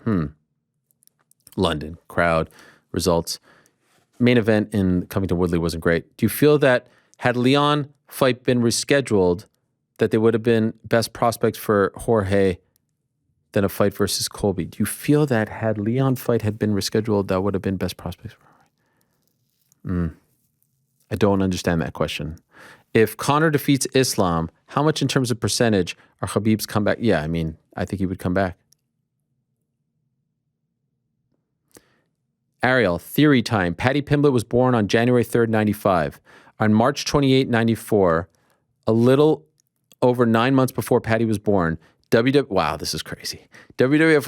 London. Crowd. Results. Main event in Covington Woodley wasn't great. Do you feel that had Leon fight been rescheduled, that there would have been best prospects for Jorge than a fight versus Colby? Do you feel that had Leon fight had been rescheduled, that would have been best prospects for Jorge? I don't understand that question. If Conor defeats Islam, how much in terms of percentage are Khabib's comeback? Yeah, I mean, I think he would come back. Ariel, theory time. Paddy Pimblett was born on January 3rd, 95. On March 28, 94, a little over 9 months before Paddy was born, wow, this is crazy. WWF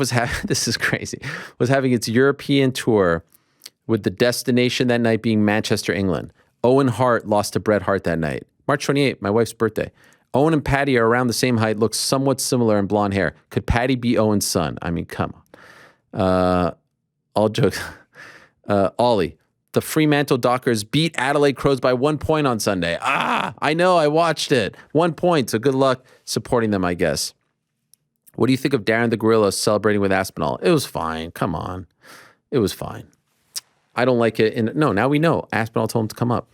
was having its European tour with the destination that night being Manchester, England. Owen Hart lost to Bret Hart that night. March 28, my wife's birthday. Owen and Paddy are around the same height, look somewhat similar in blonde hair. Could Paddy be Owen's son? I mean, come on. All jokes. Ollie, the Fremantle Dockers beat Adelaide Crows by 1 point on Sunday. I know, I watched it. 1 point, so good luck supporting them, I guess. What do you think of Darren the Gorilla celebrating with Aspinall? It was fine. Come on. It was fine. I don't like it. No, now we know. Aspinall told him to come up.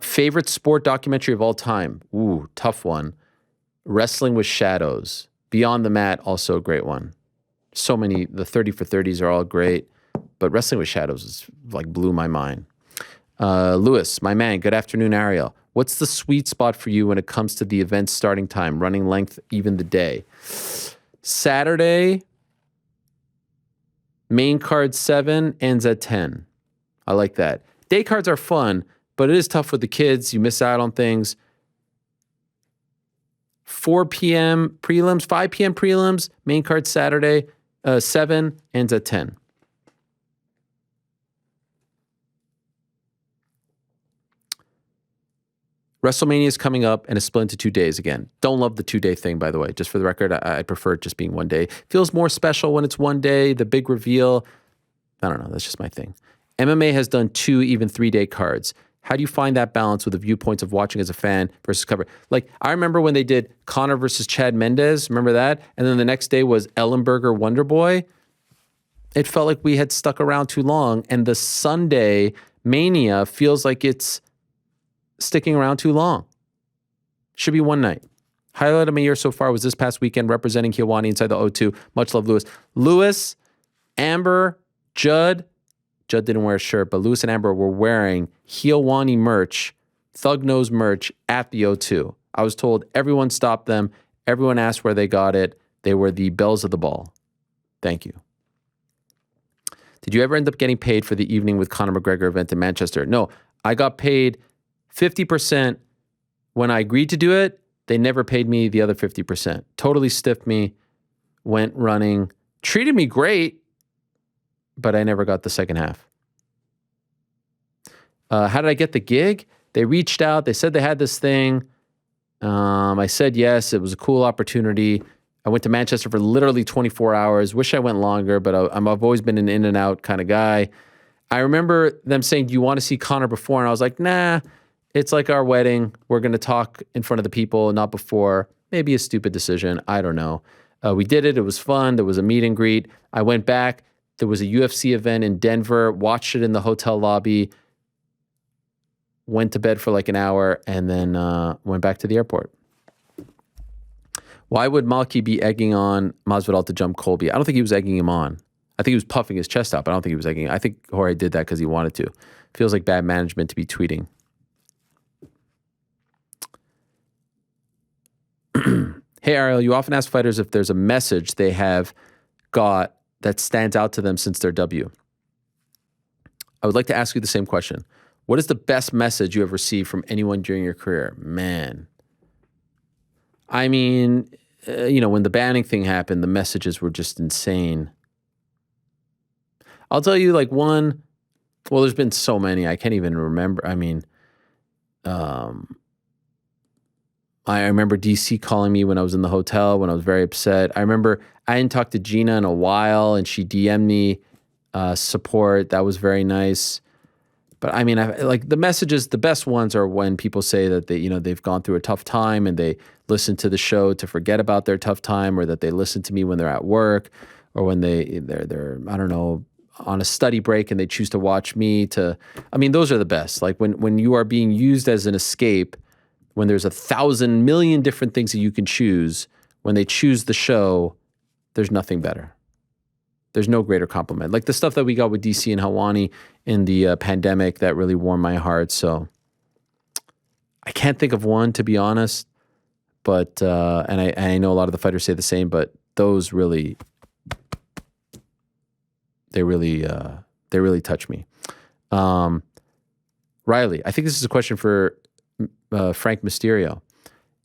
Favorite sport documentary of all time? Ooh, tough one. Wrestling with Shadows. Beyond the Mat, also a great one. So many, the 30 for 30s are all great, but Wrestling with Shadows is like blew my mind. Lewis, my man, good afternoon, Ariel. What's the sweet spot for you when it comes to the event's starting time, running length, even the day? Saturday, main card 7, ends at 10. I like that. Day cards are fun, but it is tough with the kids. You miss out on things. 4 p.m. prelims, 5 p.m. prelims, main card Saturday, 7, ends at 10. WrestleMania is coming up and it's split into 2 days again. Don't love the 2-day thing, by the way. Just for the record, I prefer it just being 1 day. Feels more special when it's 1 day, the big reveal. I don't know. That's just my thing. MMA has done 2, even 3-day cards. How do you find that balance with the viewpoints of watching as a fan versus cover? Like, I remember when they did Conor versus Chad Mendes. Remember that? And then the next day was Ellenberger Wonder Boy. It felt like we had stuck around too long. And the Sunday Mania feels like it's sticking around too long. Should be 1 night. Highlight of my year so far was this past weekend representing Helwani inside the O2. Much love, Lewis. Lewis, Amber, Judd didn't wear a shirt, but Lewis and Amber were wearing Helwani merch, Thug Nose merch at the O2. I was told everyone stopped them. Everyone asked where they got it. They were the bells of the ball. Thank you. Did you ever end up getting paid for the evening with Conor McGregor event in Manchester? No, I got paid 50% when I agreed to do it. They never paid me the other 50%. Totally stiffed me, went running, treated me great, but I never got the second half. How did I get the gig? They reached out. They said they had this thing. I said yes. It was a cool opportunity. I went to Manchester for literally 24 hours. Wish I went longer, but I've always been an in and out kind of guy. I remember them saying, do you want to see Conor before? And I was like, nah. It's like our wedding. We're going to talk in front of the people, not before. Maybe a stupid decision. I don't know. We did it. It was fun. There was a meet and greet. I went back. There was a UFC event in Denver. Watched it in the hotel lobby. Went to bed for like an hour and then went back to the airport. Why would Malki be egging on Masvidal to jump Colby? I don't think he was egging him on. I think he was puffing his chest out, but I don't think he was egging. I think Jorge did that because he wanted to. Feels like bad management to be tweeting. Hey, Ariel, you often ask fighters if there's a message they have got that stands out to them since their debut. I would like to ask you the same question. What is the best message you have received from anyone during your career? Man. I mean, when the banning thing happened, the messages were just insane. I'll tell you like one, well, there's been so many, I can't even remember. I mean, I remember DC calling me when I was in the hotel, when I was very upset. I remember I hadn't talked to Gina in a while, and she DM'd me support. That was very nice. But I mean, like the messages, the best ones are when people say that they've gone through a tough time and they listen to the show to forget about their tough time, or that they listen to me when they're at work, or when they're I don't know, on a study break and they choose to watch me. I mean, those are the best. Like when you are being used as an escape, when there's 1,000 million different things that you can choose, when they choose the show, there's nothing better. There's no greater compliment. Like the stuff that we got with DC and Helwani in the pandemic, that really warmed my heart. So I can't think of one, to be honest. But and I know a lot of the fighters say the same, but those really, they really touch me. Riley, I think this is a question for Frank Mysterio.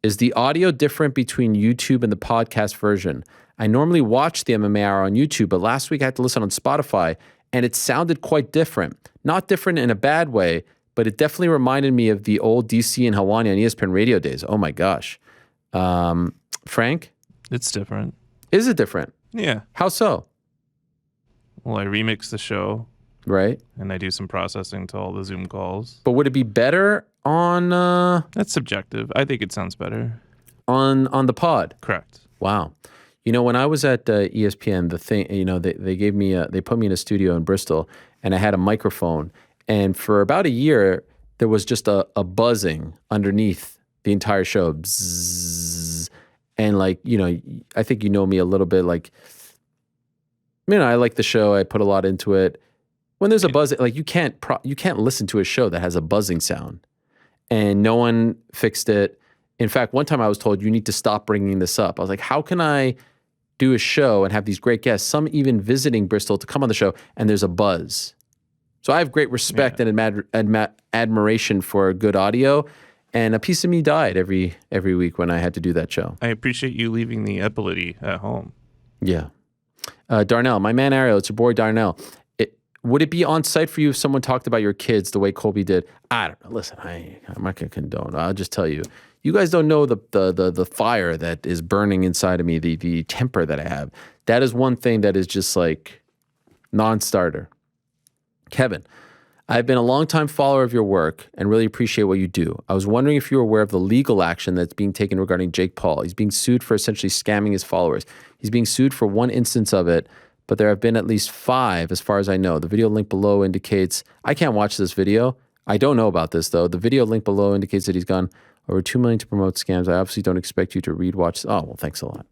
Is the audio different between YouTube and the podcast version? I normally watch the MMA Hour on YouTube, but last week I had to listen on Spotify, and it sounded quite different. Not different in a bad way, but it definitely reminded me of the old DC and Helwani on ESPN radio days. Oh my gosh. Frank? It's different. Is it different? Yeah. How so? Well, I remix the show. Right. And I do some processing to all the Zoom calls. But would it be better on... That's subjective. I think it sounds better. On the pod? Correct. Wow. You know, when I was at ESPN, the thing, they gave me they put me in a studio in Bristol, and I had a microphone. And for about a year, there was just a buzzing underneath the entire show. Bzzz. And like, I think you know me a little bit. Like, I like the show. I put a lot into it. When there's a buzz, like you can't listen to a show that has a buzzing sound. And no one fixed it. In fact, one time I was told, you need to stop bringing this up. I was like, how can I do a show and have these great guests, some even visiting Bristol, to come on the show, and there's a buzz? So I have great respect and admiration for good audio, and a piece of me died every week when I had to do that show. I appreciate you leaving the epaulette at home. Yeah. Darnell, my man Ariel, it's your boy Darnell. Would it be on site for you if someone talked about your kids the way Colby did? I don't know. Listen, I'm not going to condone. I'll just tell you. You guys don't know the fire that is burning inside of me, the temper that I have. That is one thing that is just like non-starter. Kevin, I've been a longtime follower of your work and really appreciate what you do. I was wondering if you were aware of the legal action that's being taken regarding Jake Paul. He's being sued for essentially scamming his followers. He's being sued for one instance of it, but there have been at least 5 as far as I know. The video link below indicates, I can't watch this video. I don't know about this though. The video link below indicates that he's gone over 2 million to promote scams. I obviously don't expect you to watch. Oh, well, thanks a lot.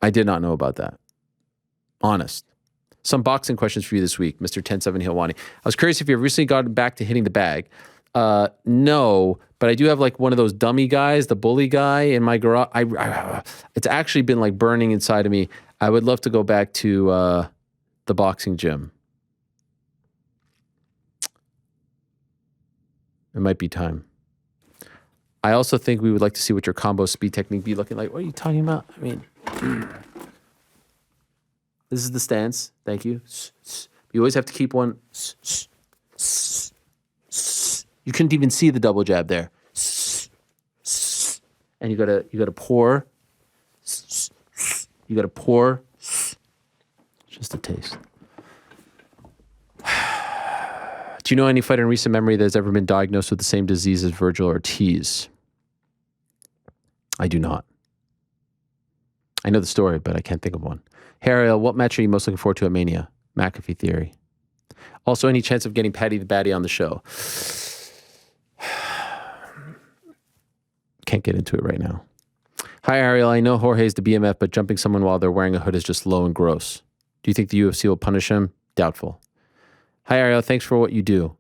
I did not know about that. Honest. Some boxing questions for you this week, Mr. 107 Helwani. I was curious if you've recently gotten back to hitting the bag. No, but I do have like one of those dummy guys, the bully guy in my garage. It's actually been like burning inside of me. I would love to go back to the boxing gym. It might be time. I also think we would like to see what your combo speed technique be looking like. What are you talking about? I mean, this is the stance. Thank you. You always have to keep one. You couldn't even see the double jab there. And you gotta pour. You gotta pour. Just a taste. Do you know any fighter in recent memory that has ever been diagnosed with the same disease as Virgil Ortiz? I do not. I know the story, but I can't think of one. Hey, Ariel, what match are you most looking forward to at Mania? McAfee Theory. Also, any chance of getting Paddy the Baddy on the show? Can't get into it right now. Hi, Ariel. I know Jorge's the BMF, but jumping someone while they're wearing a hood is just low and gross. Do you think the UFC will punish him? Doubtful. Hi, Ariel. Thanks for what you do.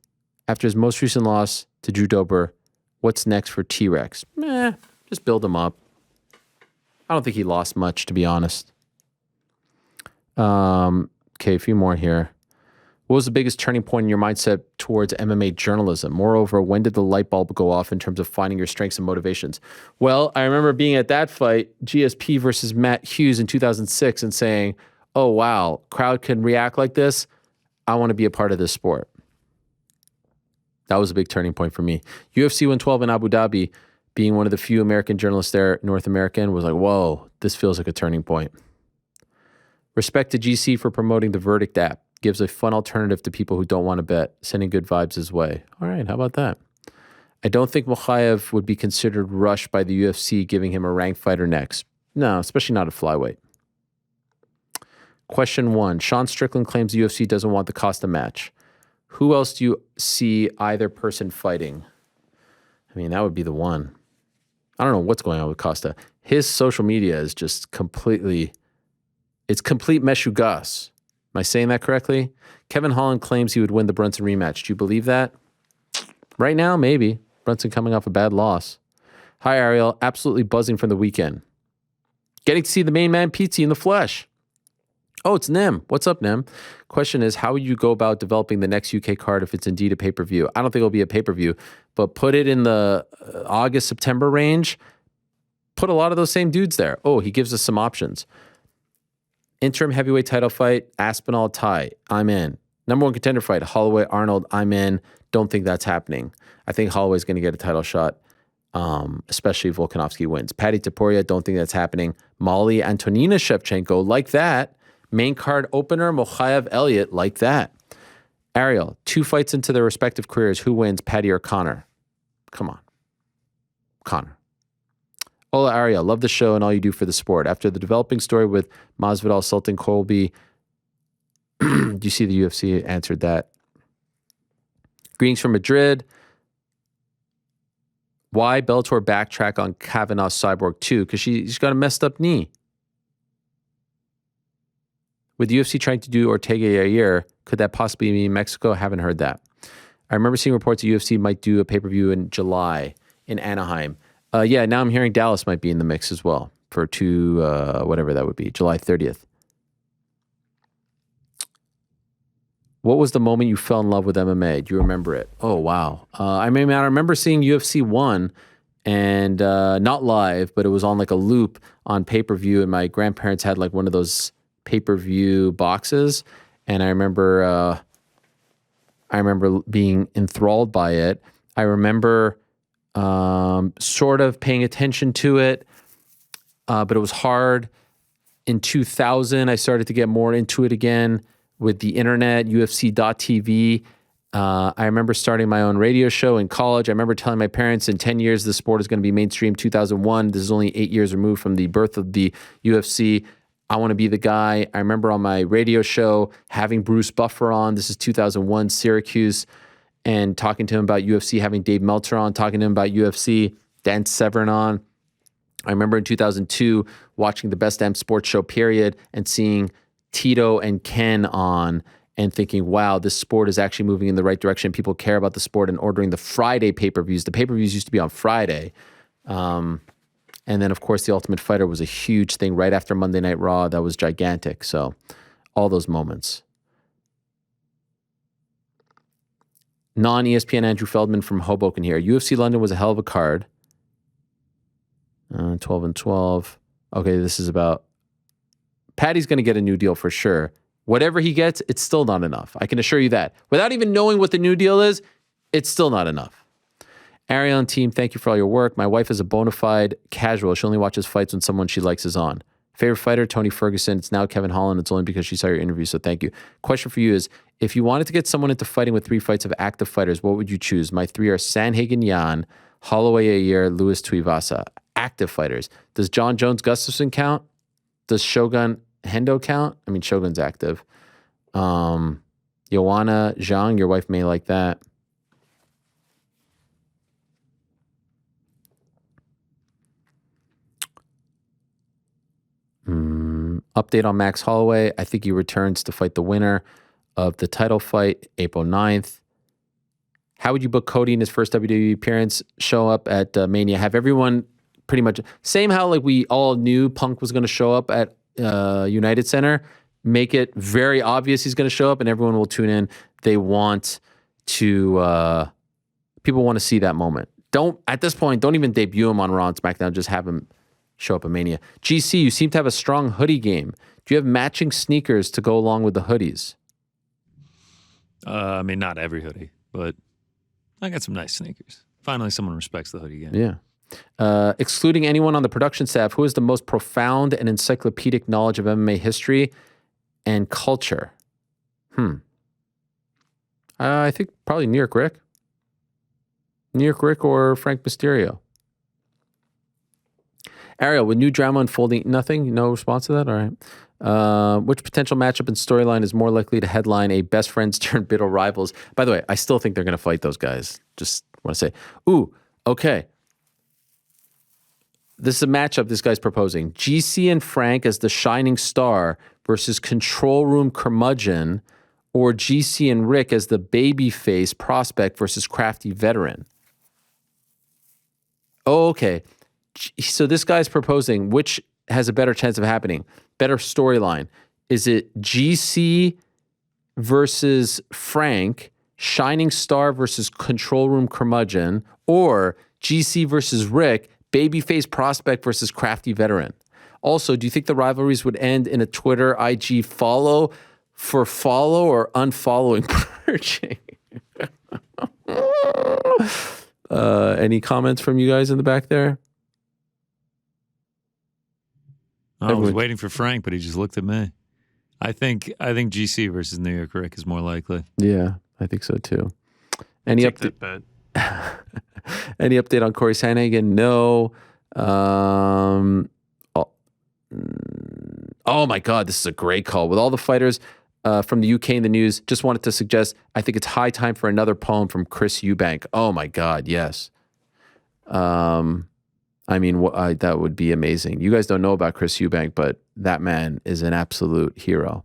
After his most recent loss to Drew Dober, what's next for T-Rex? Just build him up. I don't think he lost much, to be honest. Okay, a few more here. What was the biggest turning point in your mindset towards MMA journalism? Moreover, when did the light bulb go off in terms of finding your strengths and motivations? Well, I remember being at that fight, GSP versus Matt Hughes in 2006, and saying, oh, wow, crowd can react like this. I want to be a part of this sport. That was a big turning point for me. UFC 112 in Abu Dhabi, being one of the few American journalists there, North American, was like, whoa, this feels like a turning point. Respect to GC for promoting the Verdict app. Gives a fun alternative to people who don't want to bet, sending good vibes his way. All right, how about that? I don't think Mokaev would be considered rushed by the UFC, giving him a ranked fighter next. No, especially not a flyweight. Question 1. Sean Strickland claims the UFC doesn't want the Costa match. Who else do you see either person fighting? I mean, that would be the one. I don't know what's going on with Costa. His social media is just completely, it's complete meshugas. Am I saying that correctly? Kevin Holland claims he would win the Brunson rematch. Do you believe that? Right now, maybe. Brunson coming off a bad loss. Hi, Ariel. Absolutely buzzing from the weekend. Getting to see the main man, Pizzi, in the flesh. Oh, it's Nem. What's up, Nem? Question is, how would you go about developing the next UK card if it's indeed a pay-per-view? I don't think it'll be a pay-per-view, but put it in the August, September range. Put a lot of those same dudes there. Oh, he gives us some options. Interim heavyweight title fight, Aspinall tie. I'm in. Number 1 contender fight, Holloway Arnold. I'm in. Don't think that's happening. I think Holloway's going to get a title shot, especially if Volkanovski wins. Paddy Topuria, don't think that's happening. Molly Antonina Shevchenko, like that. Main card opener, Mokaev Elliott, like that. Ariel, 2 fights into their respective careers. Who wins, Paddy or Connor? Come on. Connor. Hola, Ariel. Love the show and all you do for the sport. After the developing story with Masvidal assaulting Colby, do you see the UFC answered that? Greetings from Madrid. Why Bellator backtrack on Kavanaugh's Cyborg 2? Because she's got a messed up knee. With the UFC trying to do Ortega Yair, could that possibly be in Mexico? I haven't heard that. I remember seeing reports the UFC might do a pay-per-view in July in Anaheim. Yeah, now I'm hearing Dallas might be in the mix as well for whatever that would be, July 30th. What was the moment you fell in love with MMA? Do you remember it? Oh, wow. I remember seeing UFC 1 and not live, but it was on like a loop on pay-per-view, and my grandparents had like one of those pay-per-view boxes, and I remember being enthralled by it. I remember sort of paying attention to it, but it was hard. In 2000, I started to get more into it again with the internet, UFC.tv. I remember starting my own radio show in college. I remember telling my parents in 10 years the sport is going to be mainstream. 2001, this is only 8 years removed from the birth of the UFC. I want to be the guy. I remember on my radio show having Bruce Buffer on. This is 2001, Syracuse, and talking to him about UFC, having Dave Meltzer on, talking to him about UFC, Dan Severn on. I remember in 2002 watching the Best Damn Sports Show, period, and seeing Tito and Ken on and thinking, wow, this sport is actually moving in the right direction. People care about the sport, and ordering the Friday pay-per-views. The pay-per-views used to be on Friday. And then, of course, The Ultimate Fighter was a huge thing right after Monday Night Raw. That was gigantic. So all those moments. Non-ESPN Andrew Feldman from Hoboken here. UFC London was a hell of a card. 12 and 12. Okay, this is about... Paddy's going to get a new deal for sure. Whatever he gets, it's still not enough. I can assure you that. Without even knowing what the new deal is, it's still not enough. Ariel and team, thank you for all your work. My wife is a bona fide casual. She only watches fights when someone she likes is on. Favorite fighter, Tony Ferguson. It's now Kevin Holland. It's only because she saw your interview, so thank you. Question for you is, if you wanted to get someone into fighting with 3 fights of active fighters, what would you choose? My 3 are Sanhagen Jan, Holloway Yair, Louis Tuivasa. Active fighters. Does John Jones Gustafson count? Does Shogun Hendo count? I mean, Shogun's active. Joanna Zhang, your wife may like that. Update on Max Holloway. I think he returns to fight the winner of the title fight, April 9th. How would you book Cody in his first WWE appearance? Show up at Mania. Have everyone pretty much... Same how like we all knew Punk was going to show up at United Center. Make it very obvious he's going to show up and everyone will tune in. They want to... people want to see that moment. At this point, don't even debut him on Raw and SmackDown. Just have him show up at Mania. GC, you seem to have a strong hoodie game. Do you have matching sneakers to go along with the hoodies? I mean, not every hoodie, but I got some nice sneakers. Finally, someone respects the hoodie game. Yeah. Excluding anyone on the production staff, who has the most profound and encyclopedic knowledge of MMA history and culture? I think probably New York Rick. New York Rick or Frank Mysterio. Ariel, with new drama unfolding, nothing? No response to that? All right. Which potential matchup and storyline is more likely to headline a best friends turned bitter rivals? By the way, I still think they're going to fight those guys. Just want to say. Ooh, okay. This is a matchup this guy's proposing. GC and Frank as the shining star versus control room curmudgeon, or GC and Rick as the babyface prospect versus crafty veteran. Oh, okay. So this guy's proposing which has a better chance of happening, better storyline. Is it GC versus Frank, shining star versus control room curmudgeon, or GC versus Rick, babyface prospect versus crafty veteran? Also, do you think the rivalries would end in a Twitter, IG follow for follow or unfollowing purging? Any comments from you guys in the back there? I was waiting for Frank, but he just looked at me. I think GC versus New York Rick is more likely. Yeah, I think so too. Any update? Any update on Corey Sandhagen? No. Oh my God, this is a great call. With all the fighters from the UK in the news, just wanted to suggest, I think it's high time for another poem from Chris Eubank. Oh my God, yes. I mean, that would be amazing. You guys don't know about Chris Eubank, but that man is an absolute hero.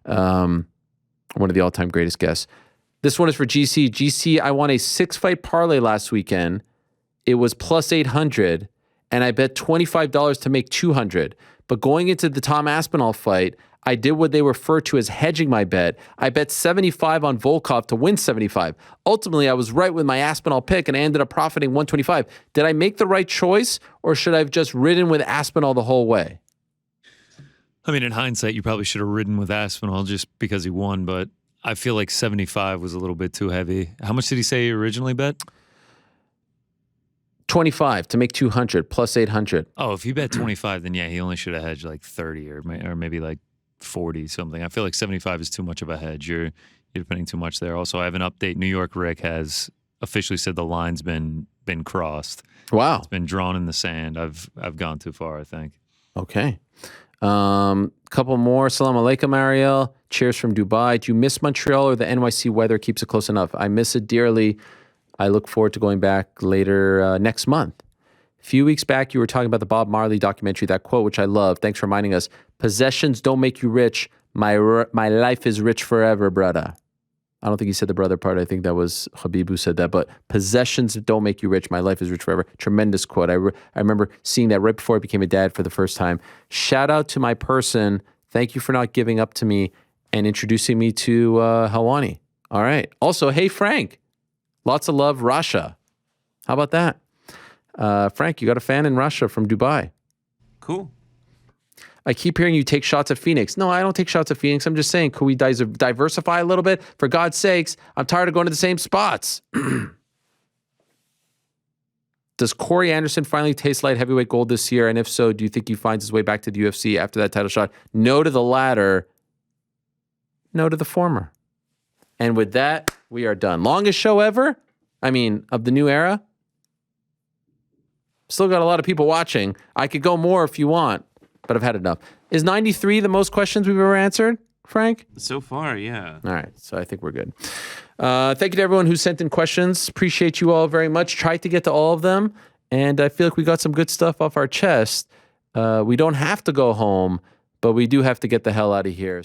One of the all-time greatest guests. This one is for GC. GC, I won a 6-fight parlay last weekend. It was plus 800, and I bet $25 to make 200. But going into the Tom Aspinall fight, I did what they refer to as hedging my bet. I bet 75 on Volkov to win 75. Ultimately, I was right with my Aspinall pick and I ended up profiting 125. Did I make the right choice, or should I have just ridden with Aspinall the whole way? I mean, in hindsight, you probably should have ridden with Aspinall just because he won, but I feel like 75 was a little bit too heavy. How much did he say he originally bet? 25 to make 200 plus 800. Oh, if he bet 25, then yeah, he only should have hedged like 30 or maybe like 40 something. I feel like 75 is too much of a hedge. You're depending too much there. Also, I have an update. New York Rick has officially said the line's been crossed. Wow. It's been drawn in the sand. I've gone too far, I think. Okay. Couple more. Salam alaikum, Ariel. Cheers from Dubai. Do you miss Montreal, or the NYC weather keeps it close enough? I miss it dearly. I look forward to going back later next month. A few weeks back, you were talking about the Bob Marley documentary, that quote, which I love. Thanks for reminding us. Possessions don't make you rich. My life is rich forever, brother. I don't think he said the brother part. I think that was Habib who said that. But possessions don't make you rich. My life is rich forever. Tremendous quote. I remember seeing that right before I became a dad for the first time. Shout out to my person. Thank you for not giving up to me and introducing me to Helwani. All right. Also, hey, Frank. Lots of love, Russia. How about that? Frank, you got a fan in Russia from Dubai. Cool. I keep hearing you take shots at Phoenix. No, I don't take shots at Phoenix. I'm just saying, could we diversify a little bit? For God's sakes, I'm tired of going to the same spots. Does Corey Anderson finally taste light heavyweight gold this year? And if so, do you think he finds his way back to the UFC after that title shot? No to the latter. No to the former. And with that, we are done. Longest show ever? I mean, of the new era? Still got a lot of people watching. I could go more if you want, but I've had enough. Is 93 the most questions we've ever answered, Frank? So far, yeah. All right, so I think we're good. Thank you to everyone who sent in questions. Appreciate you all very much. Tried to get to all of them, and I feel like we got some good stuff off our chest. We don't have to go home, but we do have to get the hell out of here.